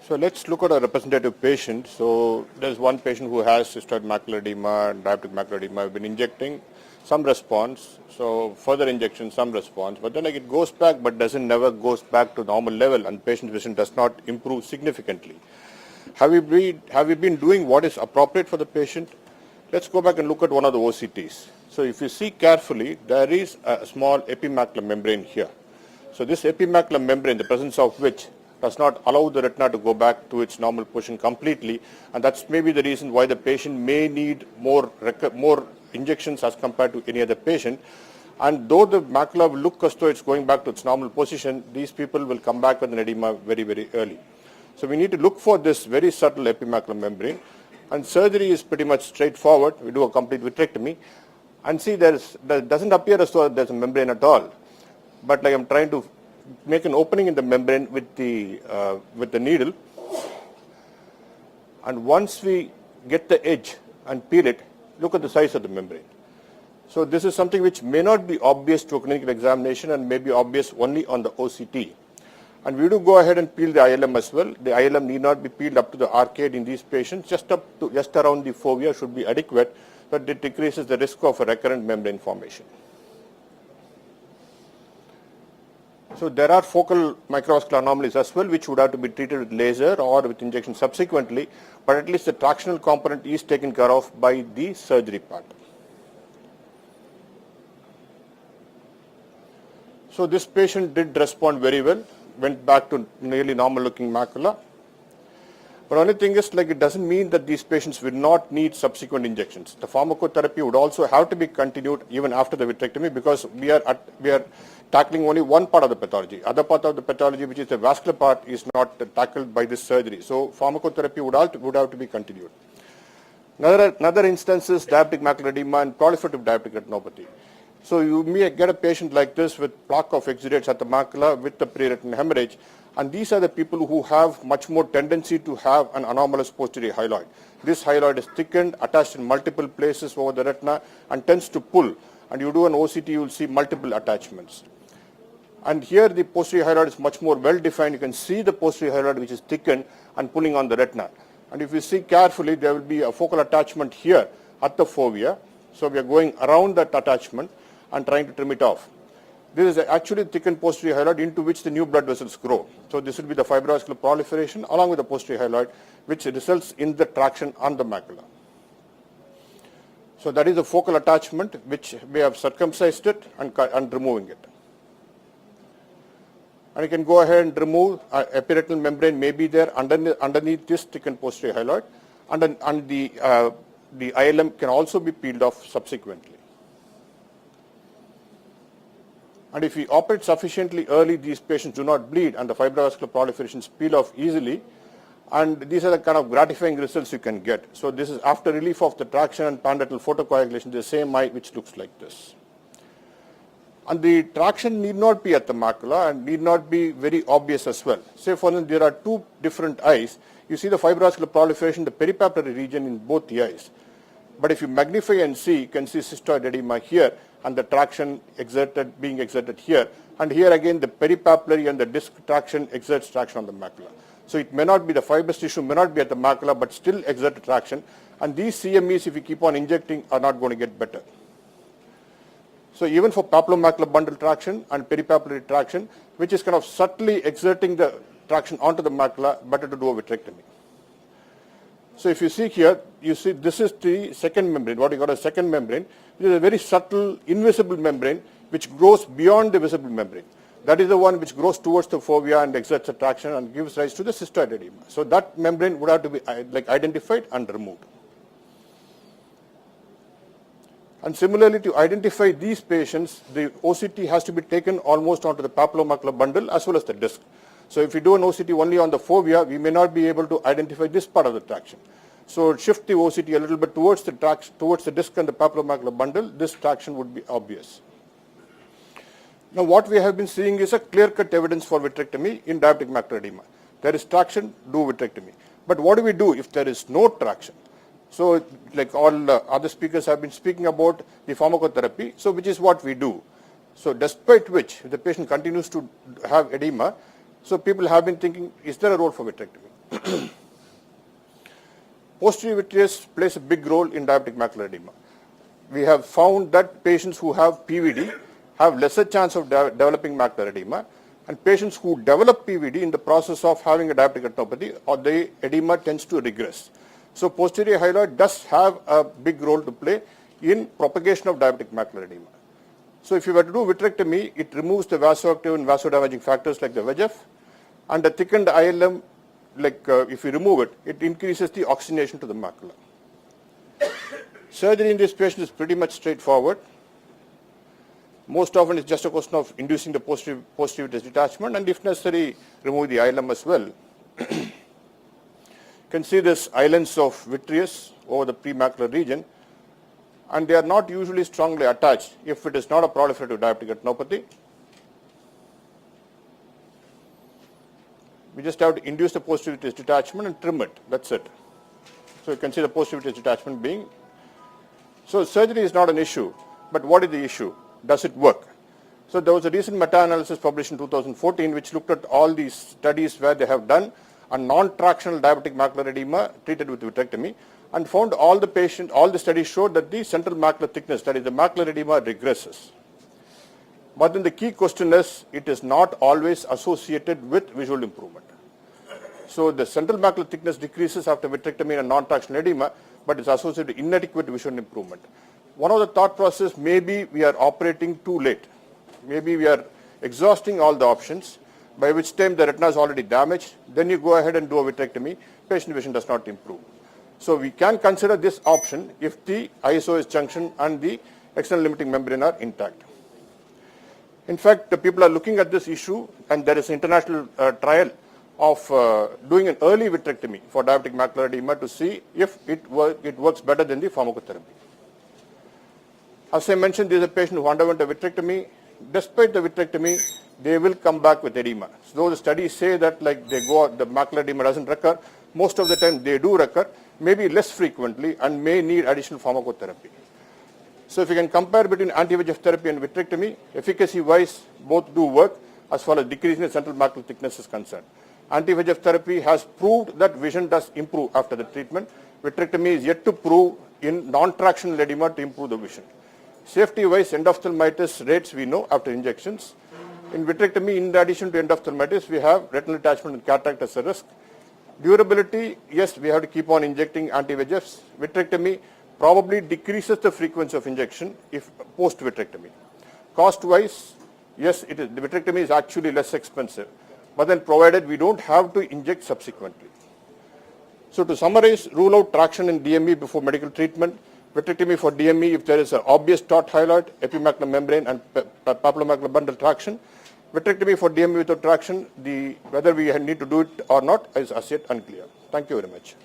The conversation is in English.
So let's look at a representative patient. So there's one patient who has cystoid macular edema and diabetic macular edema. I've been injecting, some response. So further injection, some response. But then it goes back, but never goes back to normal level, and patient vision does not improve significantly. Have we been doing what is appropriate for the patient? Let's go back and look at one of the OCTs. So if you see carefully, there is a small epimacular membrane here. So this epimacular membrane, the presence of which does not allow the retina to go back to its normal position completely, and that's maybe the reason why the patient may need more injections as compared to any other patient. And though the macula will look as though it's going back to its normal position, these people will come back with an edema very, very early. So we need to look for this very subtle epimacular membrane, and surgery is pretty much straightforward. We do a complete vitrectomy, and see there doesn't appear as though there's a membrane at all. But I'm trying to make an opening in the membrane with the needle, and once we get the edge and peel it, look at the size of the membrane. So this is something which may not be obvious to a clinical examination and may be obvious only on the OCT. And we do go ahead and peel the ILM as well. The ILM need not be peeled up to the arcade in these patients. Just around the fovea should be adequate, but it decreases the risk of a recurrent membrane formation. So there are focal microvascular anomalies as well, which would have to be treated with laser or with injection subsequently, but at least the tractional component is taken care of by the surgery part. So this patient did respond very well, went back to nearly normal looking macula. But only thing is, it doesn't mean that these patients will not need subsequent injections. The pharmacotherapy would also have to be continued even after the vitrectomy, because we are tackling only one part of the pathology. Other part of the pathology, which is the vascular part, is not tackled by this surgery. So pharmacotherapy would have to be continued. Another instance is diabetic macular edema and proliferative diabetic retinopathy. So you may get a patient like this with plaque of exudates at the macula with the pre-retinal hemorrhage, and these are the people who have much more tendency to have an anomalous posterior hyaloid. This hyaloid is thickened, attached in multiple places over the retina, and tends to pull. And you do an OCT, you will see multiple attachments. And here the posterior hyaloid is much more well defined. You can see the posterior hyaloid which is thickened and pulling on the retina. And if you see carefully, there will be a focal attachment here at the fovea. So we are going around that attachment and trying to trim it off. This is actually thickened posterior hyaloid into which the new blood vessels grow. So this will be the fibrovascular proliferation along with the posterior hyaloid, which results in the traction on the macula. So that is the focal attachment, which we have circumcised it and removing it. And you can go ahead and remove epiretinal membrane may be there underneath this thickened posterior hyaloid, and the ILM can also be peeled off subsequently. And if we operate sufficiently early, these patients do not bleed and the fibrovascular proliferations peel off easily. And these are the kind of gratifying results you can get. So this is after relief of the traction and panretinal photocoagulation, the same eye which looks like this. And the traction need not be at the macula and need not be very obvious as well. Say for instance, there are two different eyes. You see the fibrovascular proliferation, the peripapillary region in both the eyes. But if you magnify and see, you can see cystoid edema here and the traction being exerted here. And here again, the peripapillary and the disc traction exerts traction on the macula. So it may not be, the fibrous tissue may not be at the macula, but still exert traction. And these CMEs, if you keep on injecting, are not going to get better. So even for papillomacular bundle traction and peripapillary traction, which is kind of subtly exerting the traction onto the macula, better to do a vitrectomy. So if you see here, you see this is the second membrane, what you call a second membrane. It is a very subtle, invisible membrane which grows beyond the visible membrane. That is the one which grows towards the fovea and exerts a traction and gives rise to the cystoid edema. So that membrane would have to be identified and removed. And similarly, to identify these patients, the OCT has to be taken almost onto the papillomacular bundle as well as the disc. So if we do an OCT only on the fovea, we may not be able to identify this part of the traction. So shift the OCT a little bit towards the disc and the papillomacular bundle, this traction would be obvious. Now what we have been seeing is a clear-cut evidence for vitrectomy in diabetic macular edema. There is traction, do vitrectomy. But what do we do if there is no traction? So like all other speakers have been speaking about the pharmacotherapy, so which is what we do. So despite which, if the patient continues to have edema, so people have been thinking, is there a role for vitrectomy? Posterior vitreous plays a big role in diabetic macular edema. We have found that patients who have PVD have lesser chance of developing macular edema, and patients who develop PVD in the process of having a diabetic retinopathy, or the edema tends to regress. So posterior hyaloid does have a big role to play in propagation of diabetic macular edema. So if you were to do vitrectomy, it removes the vasoactive and vasodamaging factors like the VEGF, and the thickened ILM, if you remove it, it increases the oxygenation to the macula. Surgery in this patient is pretty much straightforward. Most often it's just a question of inducing the posterior vitreous detachment, and if necessary, remove the ILM as well. You can see this islands of vitreous over the premacular region, and they are not usually strongly attached if it is not a proliferative diabetic retinopathy. We just have to induce the posterior vitreous detachment and trim it. That's it. So you can see the posterior vitreous detachment being. So surgery is not an issue, but what is the issue? Does it work? So there was a recent meta-analysis published in 2014 which looked at all these studies where they have done a non-tractional diabetic macular edema treated with vitrectomy, and found all the studies showed that the central macular thickness, that is the macular edema, regresses. But then the key question is, it is not always associated with visual improvement. So the central macular thickness decreases after vitrectomy in a non-tractional edema, but it's associated with inadequate visual improvement. One of the thought process, maybe we are operating too late. Maybe we are exhausting all the options, by which time the retina is already damaged. Then you go ahead and do a vitrectomy, patient vision does not improve. So we can consider this option if the ISOS junction and the external limiting membrane are intact. In fact, the people are looking at this issue, and there is an international trial of doing an early vitrectomy for diabetic macular edema to see if it works better than the pharmacotherapy. As I mentioned, there is a patient who underwent a vitrectomy. Despite the vitrectomy, they will come back with edema. So though the studies say that the macular edema doesn't recur, most of the time they do recur, maybe less frequently, and may need additional pharmacotherapy. So if you can compare between anti-VEGF therapy and vitrectomy, efficacy-wise, both do work as far as decreasing the central macular thickness is concerned. Anti-VEGF therapy has proved that vision does improve after the treatment. Vitrectomy is yet to prove in non-tractional edema to improve the vision. Safety-wise, endophthalmitis rates we know after injections. In vitrectomy, in addition to endophthalmitis, we have retinal detachment and cataract as a risk. Durability, yes, we have to keep on injecting anti-VEGFs. Vitrectomy probably decreases the frequency of injection if post-vitrectomy. Cost-wise, yes, the vitrectomy is actually less expensive, but then provided we don't have to inject subsequently. So to summarize, rule out traction in DME before medical treatment. Vitrectomy for DME if there is an obvious taut hyaloid, epimacular membrane, and papillomacular bundle traction. Vitrectomy for DME without traction, whether we need to do it or not is as yet unclear. Thank you very much.